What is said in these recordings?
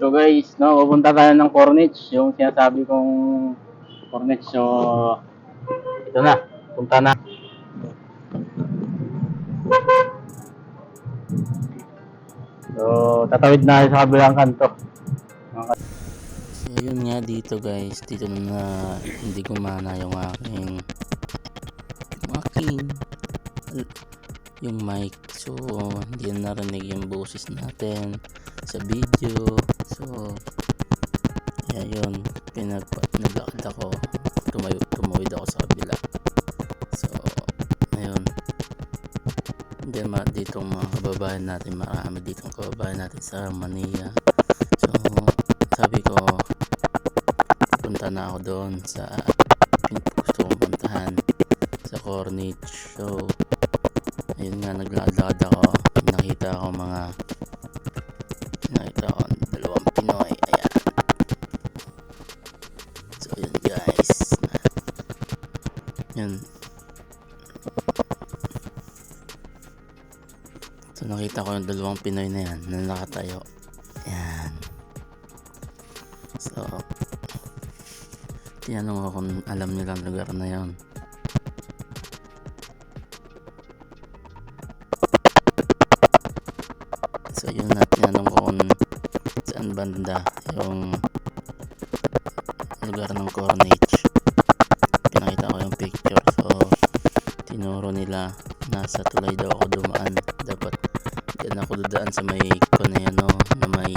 So guys, no, pupunta tayo ng Corniche, yung sinasabi kong Corniche. So, ito na, punta na. So, tatawid na tayo sa kabilang kanto. So yun nga dito guys, dito na hindi gumana yung yung mic. So hindi na narinig yung boses natin sa video. So yun, naglakad ako, tumawid ako sa kabila. So ayun, ditong mga kababayan natin, marami ditong kababayan natin sa Manila. So sabi ko, punta na ako doon sa gusto kong puntahan, sa Corniche. So ayun nga, naglalakad ako, nakita ko dalawang Pinoy. Ayan. So yun guys, yun. So nakita ko yung dalawang Pinoy na yan na nakatayo. Ayan. So tinanong ko kung alam nila ang lugar na yan. So yun na, tinanong ko kung saan banda yung lugar ng Corniche. Pinakita ko yung picture. So tinuro nila, nasa tulay daw ako dumaan. Dapat dyan ako dudaan sa may koneno na may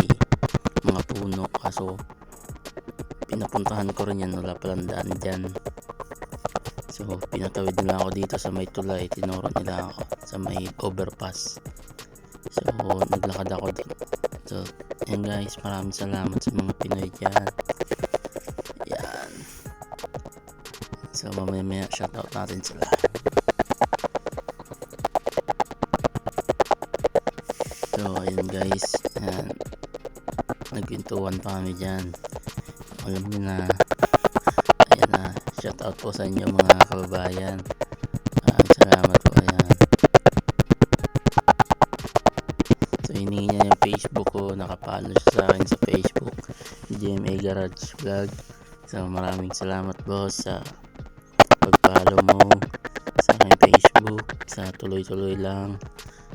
mga puno. Kaso pinapuntahan ko rin yan, wala palang daan dyan. So pinatawid nila ako dito sa may tulay, tinuro nila ako sa may overpass. So naglakad ako dito. So yan guys, maraming salamat sa mga Pinoy dyan. Yan. So mamaya shoutout natin sila. So ayun guys, yan, nagkwentuhan pa kami dyan. Alam nyo na, ayan na, shoutout po sa inyo mga kababayan. Salamat po. Ayan. So hiningi niya yung Facebook ko, nakapalo siya sa akin sa Facebook, GMA Garage Vlog. So maraming salamat boss sa pagpalo mo sa aking Facebook, sa tuloy-tuloy lang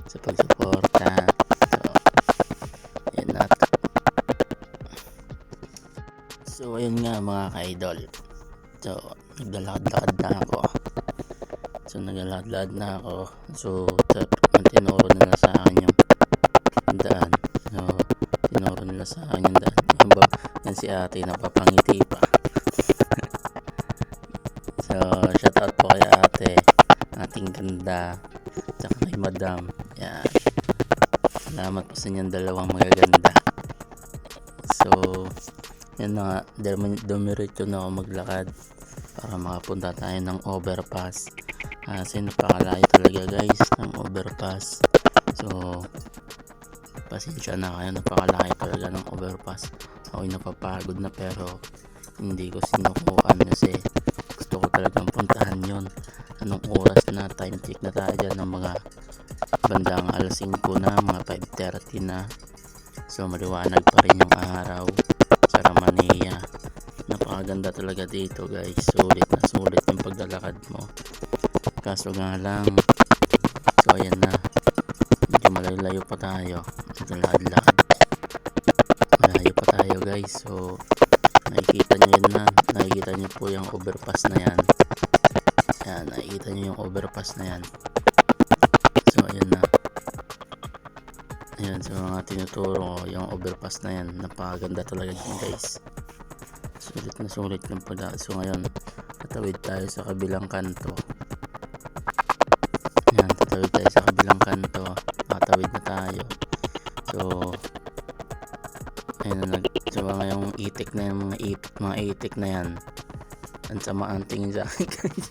sa pagsuporta. So yan na. So ayun nga mga ka-idol. So naglalakad-lakad na ako. So tinuro nila sa akin yung daan. So tinuro nila sa akin yung daan. Yan si ate, napapangiti pa. So shoutout po kay ate, ating ganda, tsaka kay madam. Yan. Salamat po sa inyong dalawang magaganda. So yan na nga, dumiretso na ako maglakad para makapunta tayo ng overpass. Kasi napakalayo talaga guys ng overpass. So pasensya na kayo, napakalayo talaga ng overpass. Ako'y napapagod na pero hindi ko sinukuan kasi gusto ko talagang puntahan yon. Anong oras na, time check na tayo dyan ng mga bandang alas 5 na, mga 5:30 na. So maliwanag pa rin yung araw sa Manila. Napakaganda talaga dito guys, sulit na sulit yung paglalakad mo. Kaso nga lang, so ayan na, medyo malayo pa tayo, naglalakad, malayo pa tayo guys. So nakikita nyo yun na, nakikita nyo po yung overpass na yan. Yan, nakikita nyo yung overpass na yan. So ayan na, ayan, so mga tinuturo ko yung overpass na yan. Napakaganda talaga yun guys, sulit na sulit ng pala. So ngayon tatawid tayo sa kabilang kanto. Yan, tatawid tayo sa kabilang kanto, tatawid na tayo. So ayun na, so ngayong itik na yung mga itik na yan, ang samaan tingin sa akin guys.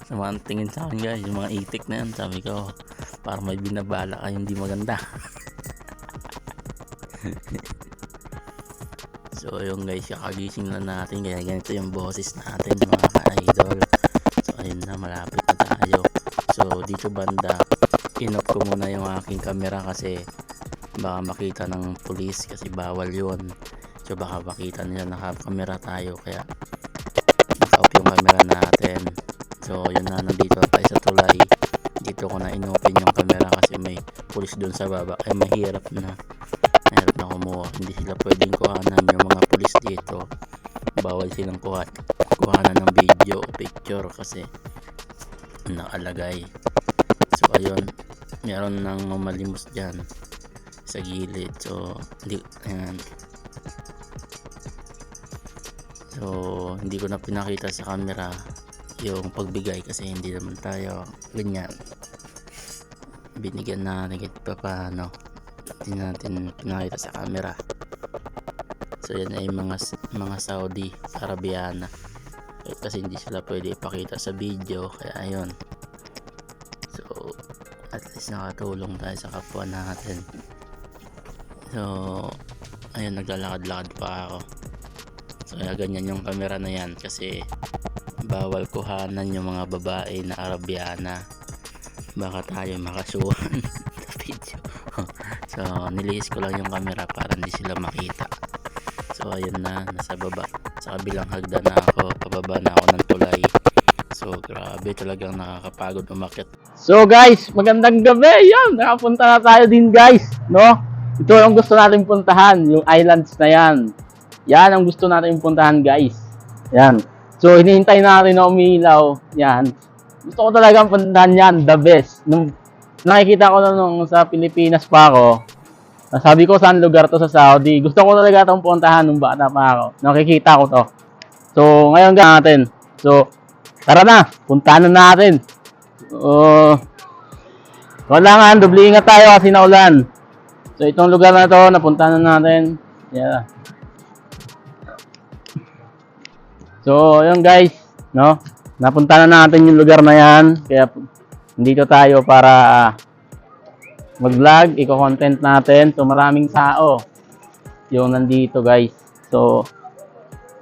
Samaan tingin sa akin guys yung mga itik na yan. Sabi ko para may binabala kayo hindi maganda. So ayun guys, kakagising na natin kaya ganito yung boses natin mga ka-idol. So ayun na, malapit na tayo. So dito banda, in-off ko muna yung aking camera kasi baka makita ng pulis kasi bawal yun. So baka makita nila naka-camera tayo, kaya naka-off yung camera natin. So yun na, nandito tayo sa tulay. Dito ko na inopen yung camera kasi may pulis dun sa baba, kaya mahirap na kumuha. Hindi sila pwedeng kuhanan, yung mga pulis dito bawal silang kuhanan ng video o picture kasi nakalagay. So ayun, meron nang mamalimos dyan sa gilid. So ayan. So hindi ko na pinakita sa camera yung pagbigay kasi hindi naman tayo ganyan, binigyan natin kahit pa paano, hindi natin pinakita sa camera. So yan ay mga Saudi Arabiana, kasi hindi sila pwede ipakita sa video, kaya ayun. So at least nakatulong tayo sa kapwa natin. So ayun, naglalakad-lakad pa ako. So kaya ganyan yung camera na yan kasi bawal kuhanan yung mga babae na Arabiana, baka tayo makasuhan sa video. So nilihis ko lang yung camera para hindi sila makita. So ayun na, nasa baba, sa kabilang hagdan na ako, pababa na ako ng tulay. So grabe, talagang nakakapagod umakyat. So guys, magandang gabi. Yan, nakapunta na tayo din guys, no? Ito ang gusto natin puntahan, yung islands na yan. Yan ang gusto natin puntahan guys. Yan. So hinihintay natin na umilaw. Yan. Gusto ko talagang puntahan yan, the best. Nung nakikita ko na nung sa Pilipinas pa ako, sabi ko saan lugar to sa Saudi. Gusto ko talaga itong puntahan nung bata pa ako. Nakikita ko to. So ngayon natin. So tara na, puntahan na natin. Kailangan, doble ingat tayo kasi naulan. So itong lugar na to, napuntahan na natin. Yeah. So ayun guys, no? Napunta na natin yung lugar na yan. Kaya dito tayo para mag-vlog, i-content natin. So maraming tao yung nandito guys. So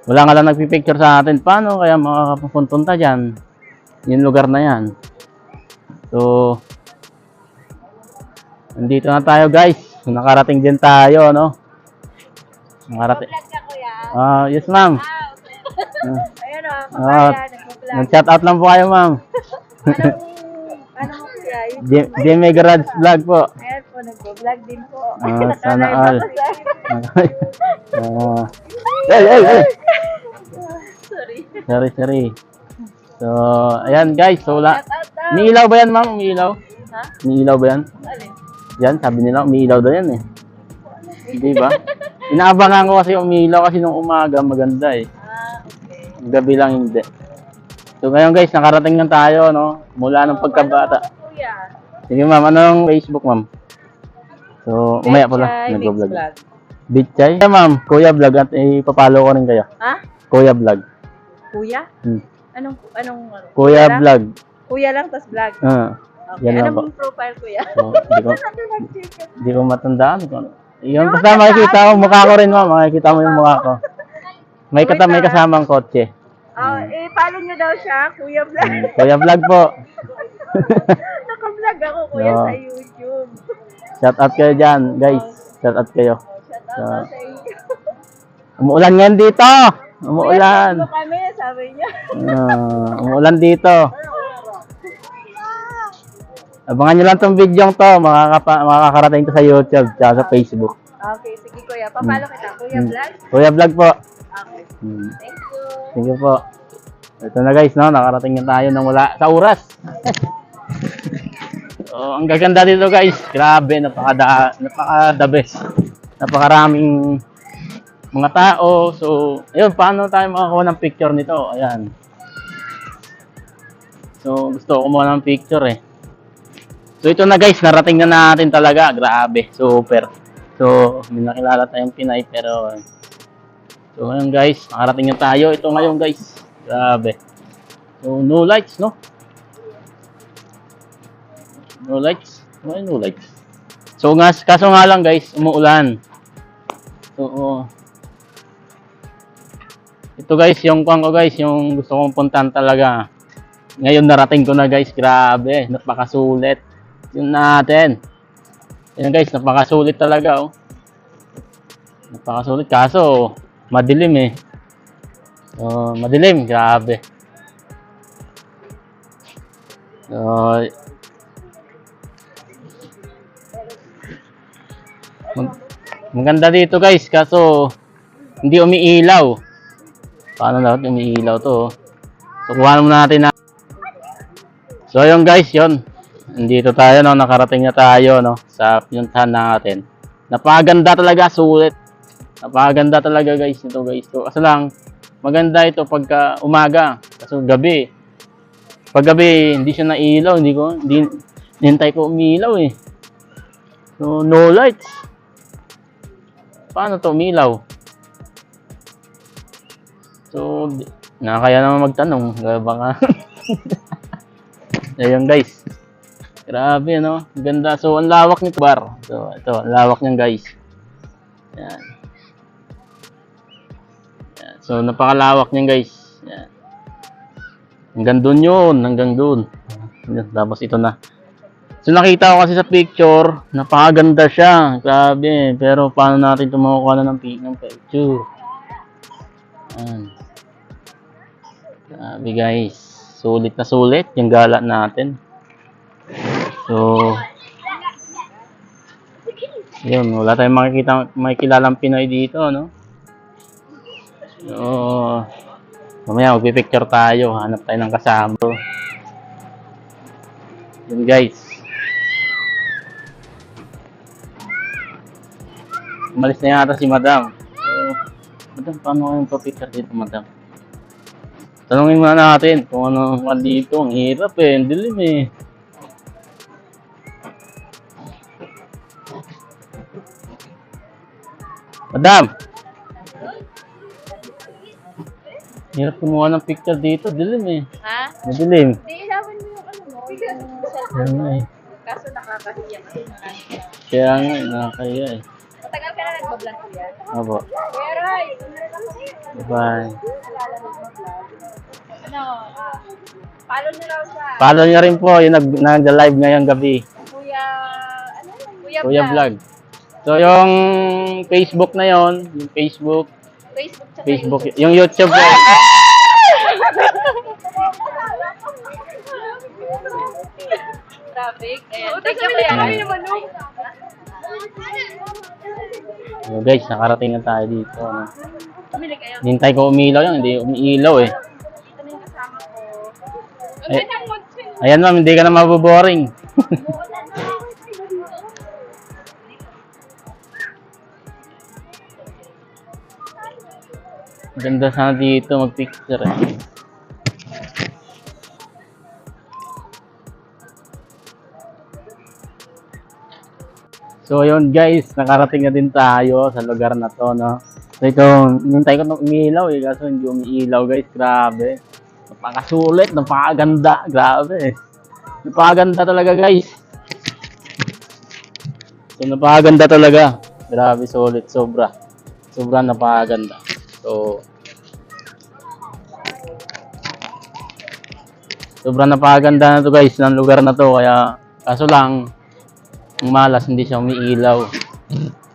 wala nga lang nagpipicture sa atin. Paano kaya makakapunta dyan? Yung lugar na yan. So nandito na tayo guys. Nakarating din tayo, no? Nakarating. Yes ma'am. Ayan o, kabayan, nag-vlog. Nag-chat out lang po kayo ma'am. Ano mo kuya? Jimmy Garage Vlog po. Ayan po, nag-vlog din po. Sana all. Hey. Sorry. So, ayan guys. So, umiilaw ba yan ma'am? Umiilaw? Ha? Umiilaw ba yan? Alin? Yan, sabi nila umiilaw daw yan eh. Hindi ba? Inaabangan ko kasi umiilaw kasi nung umaga maganda eh. Okay. Gabi lang hindi. So ngayon guys, nakarating na tayo, no? Mula nung pagkabata. Kuya? Sige ma'am, anong Facebook ma'am? So, umaya pala, nag-vlog. Bitchay? Yeah, ma'am, Kuya Vlog at ipapalo ko rin kayo. Ha? Kuya Vlog. Kuya? Anong Kuya lang? Vlog. Kuya lang, tas vlog. Okay. Yan lang Anong profile kuya? So, di ko matandaan kung ano. Yung basta makikita mo, mukha ko rin ma'am, makikita mo yung mukha ko. May kasamang kotse. Follow nyo daw siya, Kuya Vlog. Kuya Vlog po. Naka-vlog ako kuya Oo. sa YouTube. Shout out kayo dyan, guys. Shout out kayo. Shout out sa inyo. Umuulan ngayon dito. Umuulan. Kuya, kami, sabi niya. Umuulan dito. Abangan nyo lang tong video to. Makakarating to sa YouTube at sa Facebook. Okay, sige kuya. Papalo kita. Kuya Vlog? Kuya Vlog po. Okay. Thank you. Sige po. Ito na guys, no? Nakarating na tayo ng wala sa oras. So, ang gaganda dito guys. Grabe, napaka-the best. Napakaraming mga tao. So, ayun, paano tayo makakuha ng picture nito? Ayan. So, gusto ko kumuha ng picture eh. So, ito na guys, narating na natin talaga. Grabe, super. So, may nakilala tayong Pinay pero so, ngayon guys, nakarating na tayo. Ito ngayon guys. Grabe. So, no lights, no? No lights? Why no lights? So, kaso nga lang guys, umuulan. So, ito guys, yung kuwan ko guys, yung gusto kong puntahan talaga. Ngayon narating ko na guys, grabe, napakasulit. Yun natin. Yan guys, napakasulit talaga oh. Napakasulit kaso madilim eh. So, madilim, grabe. So, maganda dito guys, kaso hindi umiilaw. Paano dapat umiilaw to? So, kuha muna natin na. So, yun guys, yun. Nandito tayo, no? Nakarating na tayo, no? Sa pinuntahan natin. Napakaganda talaga, sulit. Napakaganda talaga guys, ito guys. So, kasi lang, maganda ito pagka umaga. Kasi gabi. Pag gabi, hindi siya nailaw. Hindi hintay ko umilaw eh. So, no lights. Paano to umilaw? So, nakakaya naman magtanong. Baka. Ayun guys. Grabe, no? Ganda. So, ang lawak nito bar. So, ito, ang lawak niyan guys. Yan. Yan. So, napakalawak niyan guys. Yan. Hanggang doon yun. Hanggang doon. Tapos ito na. So, nakita ko kasi sa picture, napakaganda siya. Grabe. Pero, paano natin ito makukuha na ng picture? Yan. Grabe guys. Sulit na sulit yung gala natin. So, yun. Wala tayong makikilalang Pinoy dito, no? So, mamaya magpipicture tayo. Hanap tayo ng kasama. Yun guys. Umalis na yata si Madam. So, Madam, paano kayong papicture dito, Madam? Tanungin muna natin kung ano dito. Ang hirap eh. Ang dilim eh. Madam! Hirap kumuha ng picture dito. Dilim eh. Ha? Madilim. Hindi, ilawan mo yung ano mo. Kaya nga eh. Kaso nakakahiya ka. Kaya nga eh. Nakakaya eh. Matagal ka na nagbablog ko yan. Opo. Kuya Roy! Bye-bye. Ano? Follow niyo raw siya. Follow nyo rin po. Yung nag-live ngayong gabi. Kuya... Ano yun? Kuya Vlog. So yung Facebook na yon, yung Facebook, Facebook. yung YouTube po. Traffic. Ayan. Thank you, Kuya Roy. So guys, nakarating na tayo dito. Ano. Pumili kayo. Hintay ko umilaw yan, hindi umiilaw eh. Ito na yung kasama ko. Ayan ma'am, hindi ka na maboboring. Ganda sana dito mag-picture eh. So yun guys, nakarating na din tayo sa lugar na to, no. So ito, nintay ko nung umiilaw eh, kaso hindi umiilaw guys, grabe. Napakasulit, napakaganda, grabe. Napakaganda talaga guys. So napakaganda talaga. Grabe, solid, sobra. Sobra napakaganda. So sobrang napakaganda na to guys ng lugar na to, kaya kaso lang ang malas hindi siya umiilaw.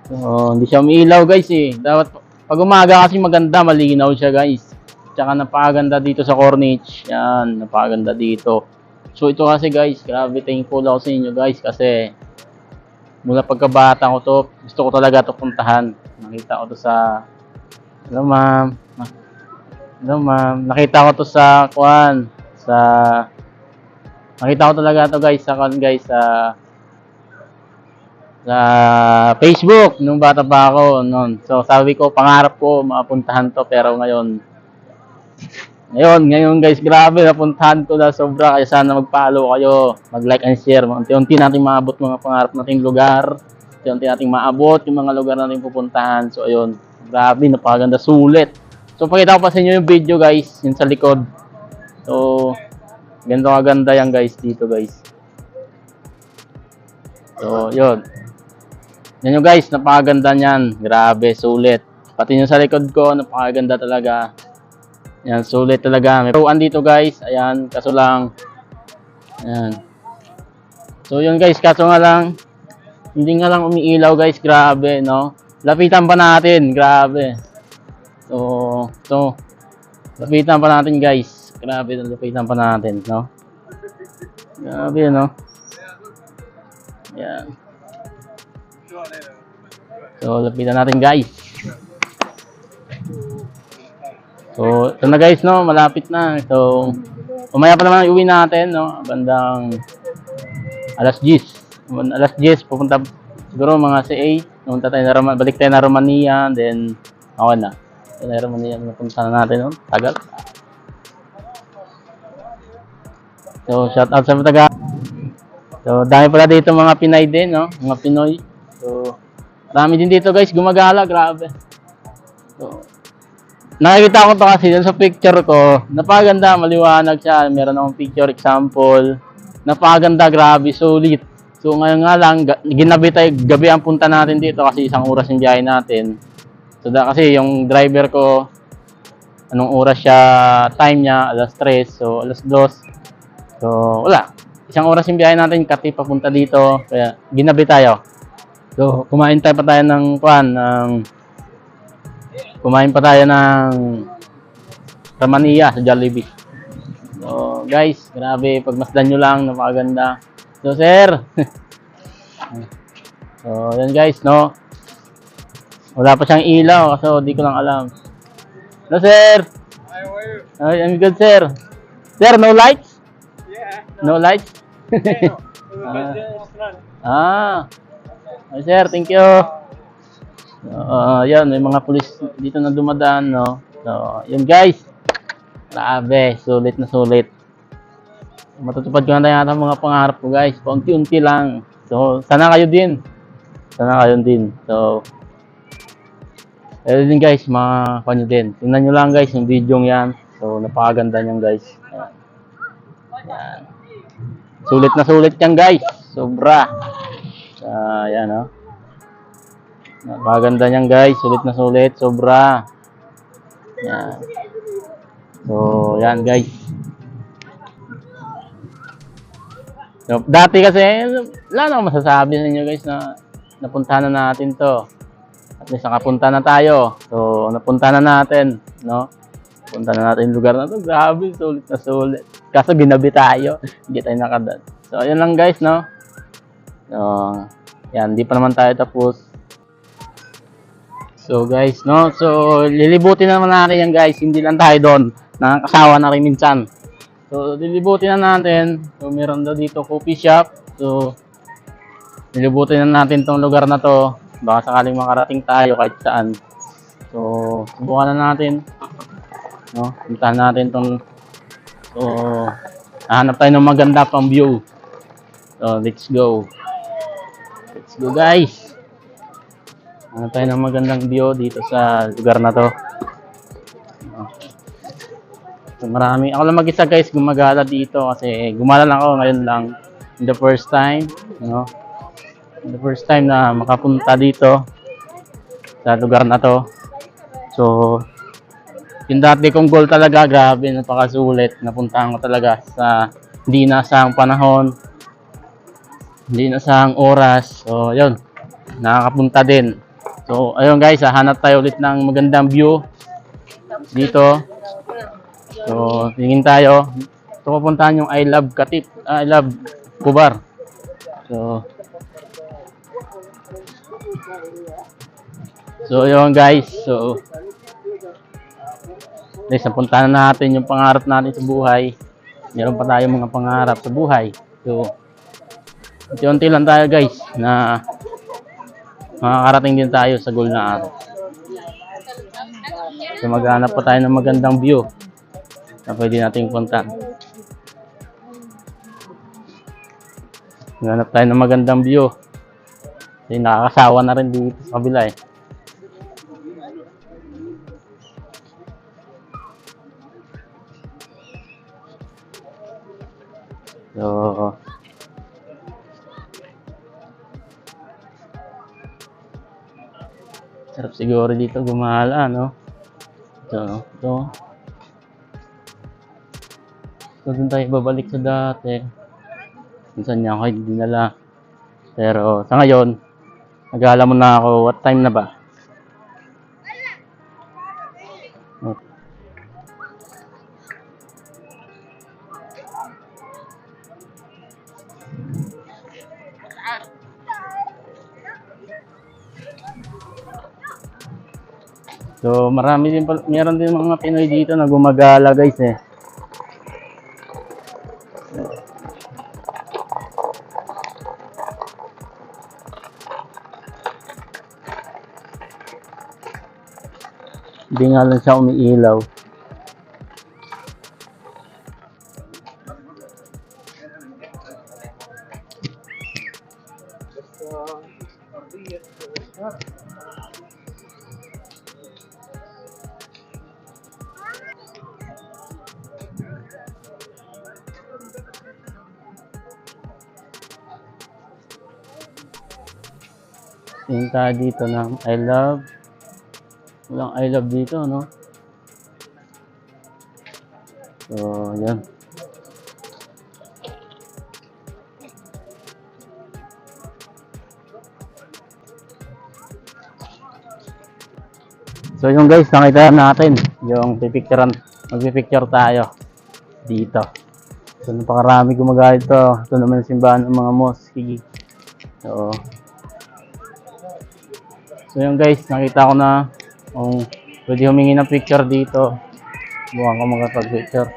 So, hindi siya umiilaw guys eh. Dapat pag umaga kasi maganda, malinaw siya guys. Tsaka napakaganda dito sa Corniche. Yan, napakaganda dito. So ito kasi guys, grabe, thankful ako sa inyo guys kasi mula pagkabata ko to, gusto ko talaga to puntahan. Nakita ko to sa hello ma'am. Hello ma'am. Nakita ko to sa nakita ko talaga to guys sa Facebook nung bata pa ako noon. So sabi ko, pangarap ko mapuntahan to, pero ngayon guys, grabe, napuntahan ko na sobra. Kaya sana mag-follow kayo, mag-like and share. Unti-unti natin maabot mga pangarap nating lugar. Unti-unti natin maabot yung mga lugar natin pupuntahan. So ayun, grabe, napakaganda, sulit. So pakita ko pa sa inyo yung video guys, yung sa likod. So ganito kaganda yan guys dito guys. So yun. Yan yung guys, napakaganda niyan. Grabe, sulit. Pati yung sa likod ko, napakaganda talaga. Yan, sulit talaga. May turuan dito guys. Ayan, kaso lang. Ayan. So yun guys, kaso nga lang, Hindi nga lang umiilaw guys, grabe, no? Lapitan pa natin, grabe. So, lapitan pa natin guys. Grabe, lapitan pa natin, no? Grabe, no? Yan. So, lapitan natin guys. So, ito na guys, no? Malapit na. So, umaya pa naman uwi natin, no? Bandang alas 10. Alas 10, pupunta siguro mga CA. Pupunta tayo na balik tayo na Romania. Then, ako na. Tayo na Romania, napunta na natin, no? Tagal. So, shout out sa mga taga. So, dami pala dito mga Pinay din, no? Mga Pinoy. So, dami din dito guys, gumagala, grabe. So, nakikita ko to kasi dun sa picture ko, napakaganda, maliwanag siya. Meron akong picture example. Napakaganda, grabe, sulit. So ngayon nga lang, gabi ang punta natin dito kasi isang oras yung biyahe natin. So kasi yung driver ko, anong oras siya, time niya, alas 3, so alas 2. So wala, isang oras yung biyahe natin, kati papunta dito, kaya ginabi tayo. So kumain pa tayo ng Ramania sa Jollibee. So, guys, grabe, pagmasdan nyo lang, napakaganda. So, sir. So, yan guys, no. Wala pa siyang ilaw, so di ko lang alam. No, sir. I'm good, sir. Sir, no lights? Yeah. No lights? Ay, sir, thank you. Yan, may mga pulis dito na dumadaan, no? So, yun guys. Grabe, sulit na sulit. Matutupad ko na yata mga pangarap ko guys. Paunti-unti lang. So, sana kayo din. So, ayun din guys, mga kanyo din. Tingnan nyo lang guys, yung video yan. So, napakaganda nyan guys. Yan. Sulit na sulit yan guys. Sobra. Yan, no? Napakaganda niyan guys, sulit na sulit, sobra. Yan. So, yan guys. So, dati kasi, wala na akong masasabi sa inyo guys na napunta na natin to. At least nakapunta na tayo. So, napunta na natin, no? Punta na natin yung lugar na to. Grabe, sulit na sulit. Kaso ginabi tayo. Hindi tayo nakadaan. So, ayun lang guys, no? So, yan, di pa naman tayo tapos. So guys, no? So lilibutin naman natin yan guys. Hindi lang tayo doon. Nakakasawa na rin minsan. So lilibutin na natin. So meron daw dito coffee shop. So lilibutin na natin tong lugar na to. Baka sakaling makarating tayo kahit saan. So subukan na natin. No? Puntahan natin tong. So hahanap tayo ng maganda pang view. So let's go. Let's go guys. Ano tayo ng magandang view dito sa lugar na to. So, marami. Ako lang mag-isa guys gumagala dito kasi gumala lang ako ngayon lang. In the first time, no? In the first time na makapunta dito sa lugar na to. So, yung dati kong goal talaga, grabe, napakasulit. Napuntahan ko talaga sa hindi nasang panahon, hindi nasang oras. So, yun. Nakakapunta din. So, ayun guys, hanap tayo ulit ng magandang view dito. So, tingin tayo. Ito pupuntahan yung I Love Katip. I Love Kubar. So, ayun guys. So, guys, napuntahan na natin yung pangarap natin sa buhay. Meron pa tayong mga pangarap sa buhay. So, unti-unti lang tayo guys na makakarating din tayo sa goal na araw. So maghanap pa tayo ng magandang view na pwede nating puntahan. Maghanap tayo ng magandang view. Kasi nakakasawa na rin dito sa kabila eh. So sarap siguro dito gumala, no? So doon tayo babalik sa dati. Minsan niya ako dinala. Pero sa ngayon, nag-aalam na ako what time na ba. So, meron din mga Pinoy dito na gumagala guys eh. Hindi nga lang siya umiilaw. Yung tayo dito ng I love. Walang I love dito, no? So, yan. So, yung guys, nakita natin yung magpipicture tayo dito. So, napakarami gumagaya ito. Ito naman yung simbahan ng mga mosque. So, yung guys, nakita ko na kung pwede humingi ng picture dito. Buwan ko magpag-picture.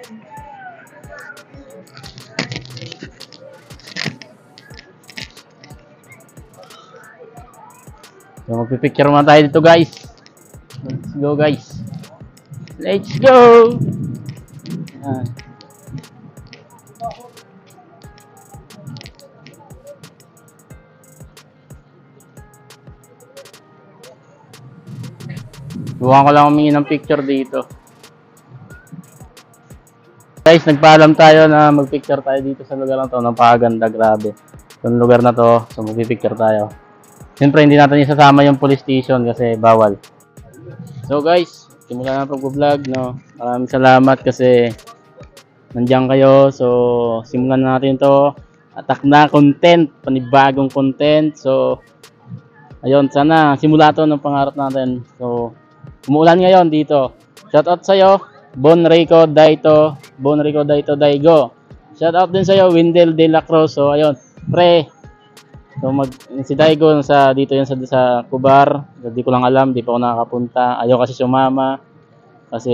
So, magpipicture muna tayo dito guys. Let's go guys. Let's go! Ayan. Buwan ko lang humingi ng picture dito. Guys, nagpaalam tayo na magpicture tayo dito sa lugar na to. Napakaganda, grabe. Itong lugar na to, so magpipicture tayo. Siyempre, hindi natin isasama yung police station kasi bawal. So guys, simulan na pag-vlog, no? Maraming salamat kasi nandiyan kayo. So, simulan na natin to. Attack na content, panibagong content. So, ayun, sana simula to ng pangarap natin. So, umuulan ngayon dito. Shoutout sa'yo, Bon Rico Daito Daigo. Shoutout din sa'yo, Windel De La Cruz. So, ayun, pre. So, si Daigo dito yan sa Kubar. Hindi ko lang alam, di pa ako nakakapunta. Ayaw kasi sumama. Kasi,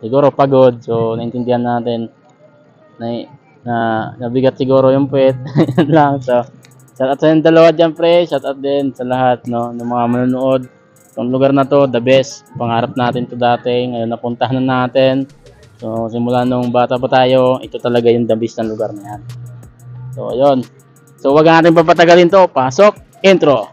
siguro pagod. So, naintindihan natin na nabigat siguro yung puwet. Yan lang. So, shoutout sa yung dalawa dyan, pre. Shoutout din sa lahat, no, ng mga manonood. Itong lugar na to, the best. Pangarap natin to dati. Ngayon napuntahan na natin. So, simula nung bata pa tayo, ito talaga yung the best na lugar na yan. So, ayun. So, wag natin papatagalin to. Pasok, intro.